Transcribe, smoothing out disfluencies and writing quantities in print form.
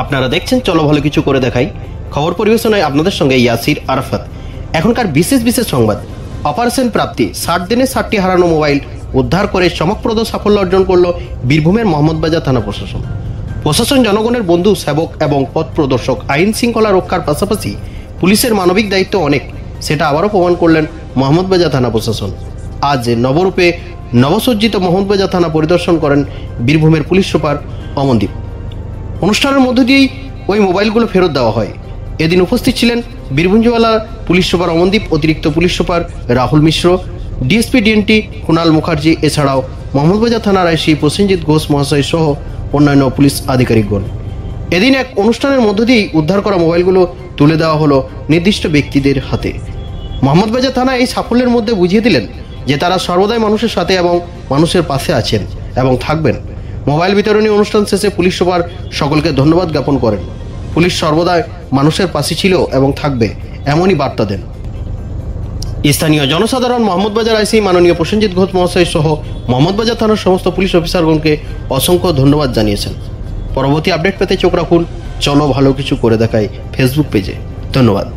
আপনারা দেখছেন চলো ভালো কিছু করে দেখাই। খবর পরিবেশনায় আপনাদের সঙ্গে ইয়াসির আরাফাত। এখনকার বিশেষ সংবাদ। অপারেশন প্রাপ্তি 60 দিনে 60টি হারানো মোবাইল উদ্ধার করে চমকপ্রদ সাফল্য অর্জন করল বীরভূমের মোহাম্মদবাজার থানা প্রশাসন। প্রশাসন জনগণের বন্ধু, সেবক এবং পথ প্রদর্শক। আইন শৃঙ্খলা রক্ষার পাশাপাশি পুলিশের মানবিক দায়িত্ব অনেক, সেটা আবারও প্রমাণ করলেন মোহাম্মদবাজার থানা প্রশাসন। আজ নবরূপে নবসজ্জিত মোহাম্মদবাজার থানা পরিদর্শন করেন বীরভূমের পুলিশ সুপার অমনদীপ। অনুষ্ঠানের মধ্য দিয়েই ওই মোবাইলগুলো ফেরত দেওয়া হয়। এদিন উপস্থিত ছিলেন বীরভূম জেলা পুলিশ সুপার অমনদীপ, অতিরিক্ত পুলিশ সুপার রাহুল মিশ্র, ডিএসপি ডিএনটি কুণাল মুখার্জি, এছাড়াও মোহাম্মদবাজার থানার আইসি প্রসেনজিৎ ঘোষ মহাশয় সহ অন্যান্য পুলিশ আধিকারিকগণ। এদিন এক অনুষ্ঠানের মধ্য দিয়েই উদ্ধার করা মোবাইলগুলো তুলে দেওয়া হলো নির্দিষ্ট ব্যক্তিদের হাতে। মোহাম্মদবাজার থানা এই সাফল্যের মধ্যে বুঝিয়ে দিলেন যে তারা সর্বদাই মানুষের সাথে এবং মানুষের পাশে আছেন এবং থাকবেন। মোবাইল বিতরণী অনুষ্ঠান শেষে পুলিশ সুপার সকলকে ধন্যবাদ জ্ঞাপন করেন। পুলিশ সর্বদাই মানুষের পাশে ছিল এবং থাকবে, এমনই বার্তা দেন। স্থানীয় জনসাধারণ মোহাম্মদবাজার আইসি মাননীয় প্রসেনজিৎ ঘোষ মহাশয় সহ মোহাম্মদবাজার থানার সমস্ত পুলিশ অফিসারগণকে অসংখ্য ধন্যবাদ জানিয়েছেন। পরবর্তী আপডেট পেতে চোখ রাখুন চলো ভালো কিছু করে দেখাই ফেসবুক পেজে। ধন্যবাদ।